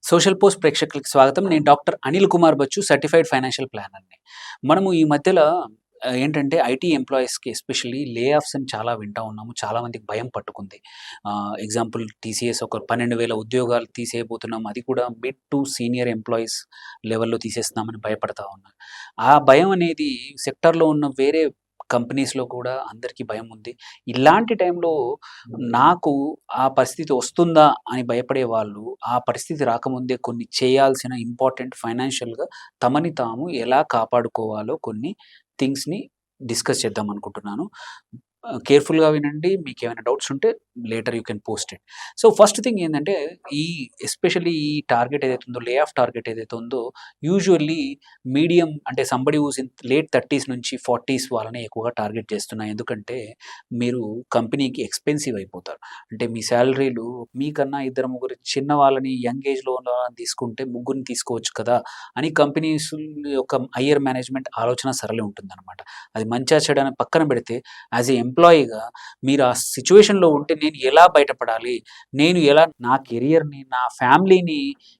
Social post ప్రేక్షకులకి స్వాగతం. నేను doctor Anil Kumar Bachchu, certified financial ప్లానర్‌ని. మనము ఈ మధ్యలో ఏంటంటే ఐటీ ఎంప్లాయీస్‌కి ఎస్పెషల్లీ లే ఆఫ్స్ అని చాలా వింటా ఉన్నాము. చాలా మందికి భయం పట్టుకుంది. ఎగ్జాంపుల్ టీసీఎస్ ఒక 12,000 ఉద్యోగాలు తీసేయబోతున్నాం. అది కూడా మిడ్ టు సీనియర్ ఎంప్లాయీస్ లెవెల్‌లో తీసేస్తున్నామని భయపడతా ఉన్నారు. ఆ భయం అనేది సెక్టార్‌లో ఉన్న వేరే కంపెనీస్‌లో కూడా అందరికీ భయం ఉంది. ఇలాంటి టైంలో నాకు ఆ పరిస్థితి వస్తుందా అని భయపడే వాళ్ళు, ఆ పరిస్థితి రాకముందే కొన్ని చేయాల్సిన ఇంపార్టెంట్ ఫైనాన్షియల్‌గా తమని తాము ఎలా కాపాడుకోవాలో కొన్ని థింగ్స్‌ని డిస్కస్ చేద్దాం అనుకుంటున్నాను. కేర్‌ఫుల్‌గా వినండి. మీకేమైనా డౌట్స్ ఉంటే later you can post it. So, first thing ఏందంటే ఈ ఎస్పెషల్లీ ఈ టార్గెట్ ఏదైతే ఉందో, లే ఆఫ్ టార్గెట్ ఏదైతే ఉందో యూజువల్లీ మీడియం అంటే సంబడి హూస్ ఇన్ లేట్ 30స్ నుంచి 40స్ వాళ్ళని ఎక్కువగా టార్గెట్ చేస్తున్నా. ఎందుకంటే మీరు కంపెనీకి ఎక్స్‌పెన్సివ్ అయిపోతారు. అంటే మీ సాలరీలు మీకన్నా ఇద్దరు, ముగ్గురు చిన్న వాళ్ళని యంగ్ ఏజ్‌లో ఉన్న వాళ్ళని తీసుకుంటే ముగ్గురిని తీసుకోవచ్చు కదా! అని కంపెనీస్ యొక్క హైయర్ మేనేజ్మెంట్ ఆలోచన సరళి ఉంటుందనమాట. అది మంచా చెడా అని పక్కన పెడితే యాస్ ఎ ఎంప్లాయీగా మీరు ఆ సిట్యుయేషన్‌లో ఉంటే నేను ఎలా బయటపడాలి? నేను ఎలా నా కెరియర్‌ని, నా ఫ్యామిలీని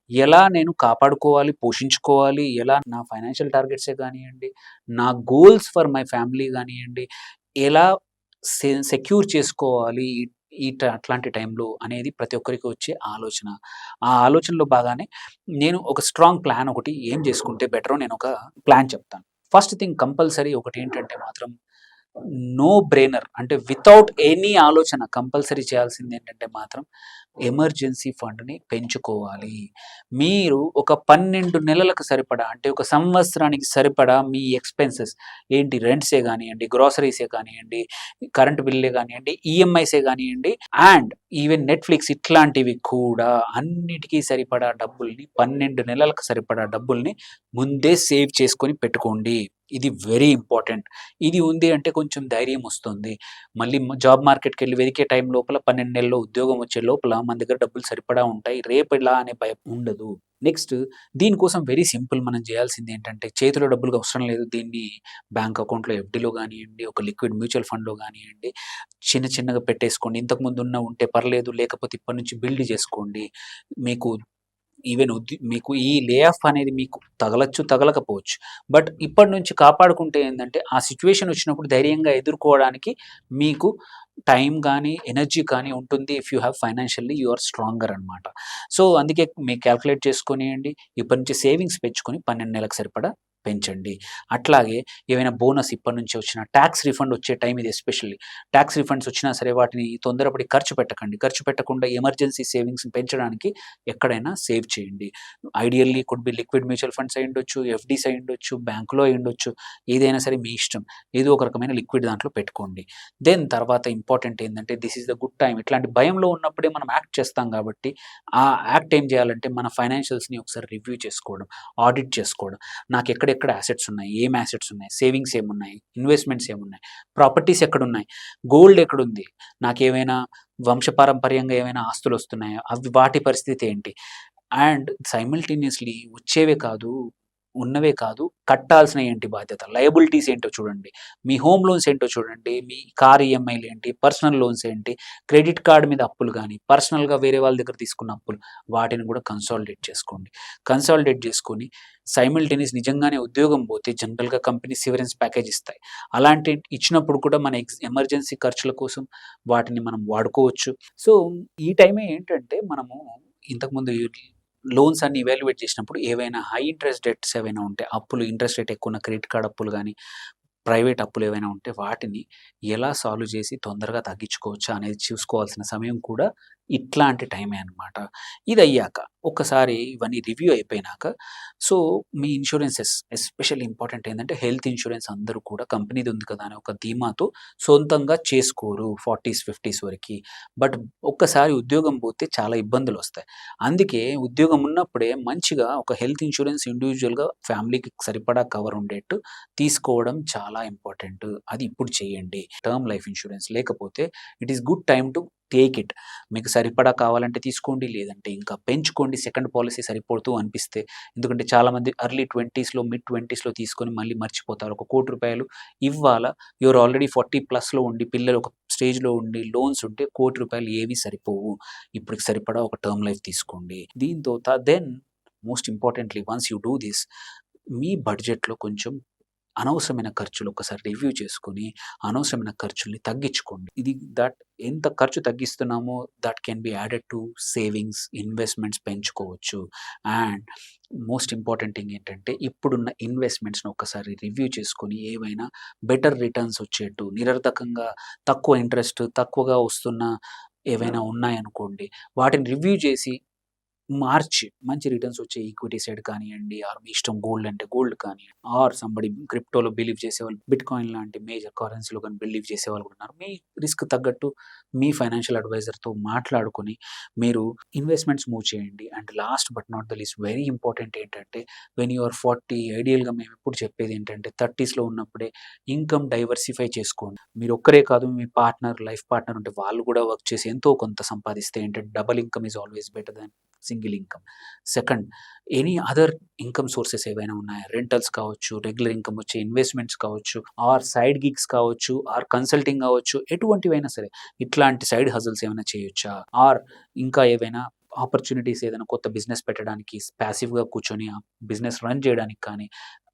ఎలా నేను కాపాడుకోవాలి, పోషించుకోవాలి? ఎలా నా ఫైనాన్షియల్ టార్గెట్సే గానియండి, నా గోల్స్ ఫర్ మై ఫ్యామిలీ గానియండి, ఎలా సెక్యూర్ చేసుకోవాలి అట్లాంటి టైంలో అనేది ప్రతి ఒక్కరికి వచ్చే ఆలోచన. ఆ ఆలోచనలో భాగానే నేను ఒక స్ట్రాంగ్ ప్లాన్ ఒకటి ఏం చేసుకుంటే బెటరో నేనొక ప్లాన్ చెప్తాను. ఫస్ట్ థింగ్ కంపల్సరీ ఒకటేంటంటే మాత్రం నో బ్రెయినర్ అంటే వితౌట్ ఎనీ ఆలోచన కంపల్సరీ చేయాల్సిందేంటంటే మాత్రం ఎమర్జెన్సీ ఫండ్‌ని పెంచుకోవాలి. మీరు ఒక 12 నెలలకు సరిపడా అంటే ఒక సంవత్సరానికి సరిపడా మీ ఎక్స్‌పెన్సెస్ ఏంటి రెంట్సే గానియండి, గ్రోసరీసే కానియండి, కరెంట్ బిల్లే గానియండి, ఈఎంఐసే గానియండి అండ్ ఈవెన్ నెట్‌ఫ్లిక్స్ ఇట్లాంటివి కూడా అన్నిటికి సరిపడా డబ్బుల్ని 12 నెలలకు సరిపడా డబ్బుల్ని ముందే సేవ్ చేసుకొని పెట్టుకోండి. ఇది వెరీ ఇంపార్టెంట్. ఇది ఉంది అంటే కొంచెం ధైర్యం వస్తుంది. మళ్ళీ జాబ్ మార్కెట్‌కెళ్ళి వెదికే టైం లోపల 12 నెలల్లో ఉద్యోగం వచ్చే లోపల మన దగ్గర డబ్బులు సరిపడా ఉంటాయి. రేపెలా అనే భయం ఉండదు. నెక్స్ట్ దీనికోసం వెరీ సింపుల్ మనం చేయాల్సిందేంటంటే చేతిలో డబ్బులు అవసరం లేదు. దీన్ని బ్యాంక్ అకౌంట్‌లో ఎఫ్‌డీలో గానియండి, ఒక లిక్విడ్ మ్యూచువల్ ఫండ్‌లో గానియండి, చిన్న చిన్నగా పెట్టేసుకోండి. ఇంతకుముందున్న ఉంటే పర్లేదు. లేకపోతే ఇప్పటి నుంచి బిల్డ్ చేసుకోండి. మీకు ఈవెన్ మీకు ఈ లే ఆఫ్ అనేది మీకు తగలచ్చు, తగలకపోవచ్చు. బట్ ఇప్పటి నుంచి కాపాడుకుంటే ఏందంటే, ఆ సిట్యుయేషన్ వచ్చినప్పుడు ధైర్యంగా ఎదుర్కోవడానికి మీకు టైం గానీ, ఎనర్జీ కానీ ఉంటుంది. If you have financially you are stronger అనమాట. సో, అందుకే మీరు కాలిక్యులేట్ చేసుకొనియండి. ఇప్పటి నుంచి సేవింగ్స్ పెంచుకొని 12 నెలలకు సరిపడా పెంచండి. అట్లాగే ఏవైనా బోనస్ ఇప్పటి నుంచి వచ్చిన టాక్స్ రిఫండ్ వచ్చే టైం ఇది ఎస్పెషల్లీ. టాక్స్ రిఫండ్స్ వచ్చినా సరే వాటిని తొందరపడి ఖర్చు పెట్టకండి. ఖర్చు పెట్టకుండా ఎమర్జెన్సీ సేవింగ్స్‌ని పెంచడానికి ఎక్కడైనా సేవ్ చేయండి. Ideally could be liquid mutual funds అయ్యుండొచ్చు, ఎఫ్‌డీస్ అయ్యుండొచ్చు, బ్యాంక్‌లో అయ్యుండొచ్చు. ఏదైనా సరే మీ ఇష్టం. ఏదో ఒక రకమైన లిక్విడ్ దాంట్లో పెట్టుకోండి. దెన్ తర్వాత ఇంపార్టెంట్ ఏందంటే this is the good time. ఇట్లాంటి భయంలో ఉన్నప్పుడే మనం యాక్ట్ చేస్తాం కాబట్టి, ఆ యాక్ట్ ఏం చేయాలంటే మన ఫైనాన్షియల్స్‌ని ఒకసారి రివ్యూ చేసుకోవడం, ఆడిట్ చేసుకోవడం. నాకెక్కడెక్కడ అసెట్స్ ఉన్నాయి? ఏం అసెట్స్ ఉన్నాయి? సేవింగ్స్ ఏమున్నాయి? ఇన్వెస్ట్‌మెంట్స్ ఏమున్నాయి? ప్రాపర్టీస్ ఎక్కడున్నాయి? గోల్డ్ ఎక్కడుంది? నాకేమైనా వంశపారంపర్యంగా ఏమైనా ఆస్తులొస్తున్నాయా? వాటి పరిస్థితి ఏంటి? అండ్ సైమల్టేనియస్‌లీ వచ్చేవే కాదు, ఉన్నవే కాదు, కట్టాల్సినయి ఏంటి బాధ్యత? లయబిలిటీస్ ఏంటో చూడండి. మీ హోమ్ లోన్స్ ఏంటో చూడండి. మీ కార్ ఈఎంఐలేంటి? పర్సనల్ లోన్స్ ఏంటి? క్రెడిట్ కార్డ్ మీద అప్పులు గాని, పర్సనల్‌గా వేరే వాళ్ళ దగ్గర తీసుకున్న అప్పులు, వాటిని కూడా కన్సాలిడేట్ చేసుకోండి. కన్సాలిడేట్ చేసుకొని సైమల్టేనియస్ నిజంగానే ఉద్యోగం పోతే జనరల్‌గా కంపెనీ సివరెన్స్ ప్యాకేజ్ ఇస్తాయి. అలాంటి ఇచ్చినప్పుడు కూడా మన ఎమర్జెన్సీ ఖర్చుల కోసం వాటిని మనం వాడుకోవచ్చు. సో, ఈ టైమే ఏంటంటే మనము ఇంతకుముందు లోన్స్ అన్ని ఇవాల్యుయేట్ చేసినప్పుడు ఏవైనా హై ఇంట్రెస్ట్ డెట్స్ ఏవైనా ఉంటే అప్పులు ఇంట్రెస్ట్ రేట్ ఎక్కువున్న క్రెడిట్ కార్డ్ అప్పులు గాని, ప్రైవేట్ అప్పులు ఏవైనా ఉంటే వాటిని ఎలా సాల్వ్ చేసి తొందరగా తగ్గించుకోవచ్చా అనేది చూసుకోవాల్సిన సమయం కూడా ఇట్లాంటి టైమే అనమాట. ఇదయ్యాక ఒక్కసారి ఇవన్నీ రివ్యూ అయిపోయినాక సో, మీ ఇన్స్యూరెన్సెస్ ఎస్పెషల్లీ ఇంపార్టెంట్ ఏందంటే హెల్త్ ఇన్స్యూరెన్స్ అందరూ కూడా కంపెనీది ఉంది కదా! అనే ఒక ధీమాతో సొంతంగా చేసుకోరు 40స్, 50స్ వరకి. బట్ ఒక్కసారి ఉద్యోగం పోతే చాలా ఇబ్బందులొస్తాయి. అందుకే ఉద్యోగం ఉన్నప్పుడే మంచిగా ఒక హెల్త్ ఇన్స్యూరెన్స్ ఇండివిడ్యువల్‌గా ఫ్యామిలీకి సరిపడా కవర్ ఉండేట్టు తీసుకోవడం చాలా ఇంపార్టెంట్. అది ఇప్పుడు చేయండి. టర్మ్ లైఫ్ ఇన్స్యూరెన్స్ లేకపోతే it is good time to take it. మీకు సరిపడా కావాలంటే తీసుకోండి. లేదంటే ఇంకా పెంచుకోండి. సెకండ్ పాలిసీ సరిపోతూ అనిపిస్తే. ఎందుకంటే చాలామంది ఎర్లీ 20స్‌లో, మిడ్ 20స్‌లో తీసుకొని మళ్ళీ మర్చిపోతారు. ఒక రూ. 1,00,00,000 ఇవ్వాళ యూఆర్ ఆల్రెడీ 40+లో ఉండి పిల్లలు ఒక స్టేజ్‌లో ఉండి లోన్స్ ఉంటే రూ. 1,00,00,000 ఏవి సరిపోవు. ఇప్పటికి సరిపడా ఒక టర్మ్ లైఫ్ తీసుకోండి. దీంతో then most importantly once you do this మీ బడ్జెట్‌లో కొంచెం అనవసరమైన ఖర్చులు ఒకసారి రివ్యూ చేసుకొని, అనవసరమైన ఖర్చుల్ని తగ్గించుకోండి. దట్ ఎంత ఖర్చు తగ్గిస్తున్నామో that can be added to savings, investments పెంచుకోవచ్చు. అండ్ మోస్ట్ ఇంపార్టెంట్ థింగ్ ఏంటంటే ఇప్పుడున్న ఇన్వెస్ట్‌మెంట్స్‌ని ఒక్కసారి రివ్యూ చేసుకొని ఏవైనా బెటర్ రిటర్న్స్ వచ్చేట్టు నిరర్థకంగా తక్కువ ఇంట్రెస్ట్, తక్కువగా వస్తున్న ఏవైనా ఉన్నాయనుకోండి, వాటిని రివ్యూ చేసి మార్చి మంచి రిటర్న్స్ వచ్చే ఈక్విటీ సైడ్ కానియండి, ఆర్ మీ ఇష్టం గోల్డ్ అంటే గోల్డ్ కానియండి, ఆర్ సంబడి క్రిప్టోలో బిలీవ్ చేసేవాళ్ళు, బిట్‌కాయిన్ లాంటి మేజర్ కరెన్సీలో గాని బిలీవ్ చేసేవాళ్ళు కూడా ఉన్నారు. మీ రిస్క్ తగ్గట్టు మీ ఫైనాన్షియల్ అడ్వైజర్‌తో మాట్లాడుకొని మీరు ఇన్వెస్ట్‌మెంట్స్ మూవ్ చేయండి. And last but not the least very important ఏంటంటే వెన్ యూ ఆర్ 40 ఐడియల్‌గా మేమెప్పుడు చెప్పేది ఏంటంటే 30స్‌లో ఉన్నప్పుడే ఇన్‌కమ్ డైవర్సిఫై చేసుకోండి. మీరు ఒక్కరే కాదు మీ పార్ట్నర్, లైఫ్ పార్ట్నర్ ఉంటే వాళ్ళు కూడా వర్క్ చేసి ఎంతో కొంత సంపాదిస్తే ఏంటంటే double income is always better than single income. Second, any other income sources ఏవైనా ఉన్నాయా? రెంటల్స్ కావచ్చు, రెగ్యులర్ ఇన్‌కమ్ వచ్చే ఇన్వెస్ట్‌మెంట్స్ కావచ్చు, ఆర్ సైడ్ గిగ్స్ కావచ్చు, ఆర్ కన్సల్టింగ్ కావచ్చు, ఎటువంటివైనా సరే ఇట్లాంటి సైడ్ హజిల్స్ ఏమైనా చేయొచ్చా? ఆర్ ఇంకా ఏవైనా ఆపర్చునిటీస్ ఏదైనా కొత్త బిజినెస్ పెట్టడానికి పాసివ్‌గా కూర్చొని ఆ బిజినెస్ రన్ చేయడానికి కానీ,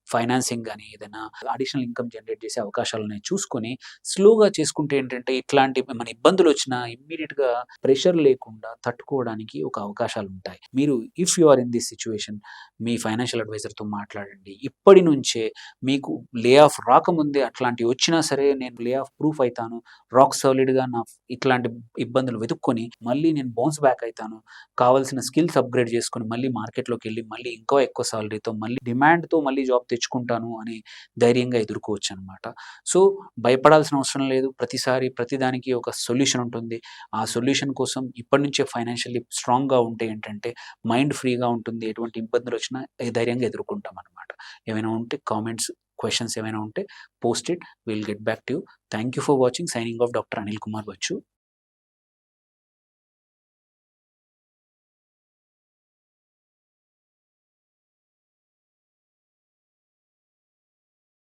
ఫైనాన్సింగ్ గాని ఏదైనా అడిషనల్ ఇన్‌కమ్ జనరేట్ చేసే అవకాశాలున్నాయి చూసుకొని స్లోగా చేసుకుంటే ఏంటంటే ఇట్లాంటి ఏమైనా ఇబ్బందులొచ్చినా ఇమ్మీడియేట్‌గా ప్రెషర్ లేకుండా తట్టుకోవడానికి ఒక అవకాశాలుంటాయి. మీరు if you are in this situation మీ ఫైనాన్షియల్ అడ్వైజర్‌తో మాట్లాడండి. ఇప్పటి నుంచే మీకు లే ఆఫ్ రాకముందే అట్లాంటివి వచ్చినా సరే నేను లే ఆఫ్ ప్రూఫ్ అయితాను. రాక్ సాలిడ్‌గా ఇట్లాంటి ఇబ్బందులు వెతుక్కొని మళ్ళీ నేను బౌన్స్ బ్యాక్ అయితాను. కావాల్సిన స్కిల్స్ అప్‌గ్రేడ్ చేసుకొని మళ్ళీ మార్కెట్‌లోకెళ్ళి మళ్ళీ ఇంకా ఎక్కువ సాలరీతో మళ్ళీ డిమాండ్‌తో మళ్ళీ జాబ్ తెచ్చుకుంటాను అని ధైర్యంగా ఎదుర్కోవచ్చనమాట. సో, భయపడాల్సిన అవసరం లేదు. ప్రతిదానికి ఒక సొల్యూషన్ ఉంటుంది. ఆ సొల్యూషన్ కోసం ఇప్పటి నుంచే ఫైనాన్షియల్లీ స్ట్రాంగ్‌గా ఉంటే ఏంటంటే మైండ్ ఫ్రీగా ఉంటుంది. ఎటువంటి ఇబ్బందులొచ్చినా ధైర్యంగా ఎదుర్కొంటామనమాట. ఏమైనా ఉంటే కామెంట్స్, క్వెషన్స్ ఏమైనా ఉంటే post it. Will get back to you. Thank you for watching. Signing off doctor Anil Kumar Bachu.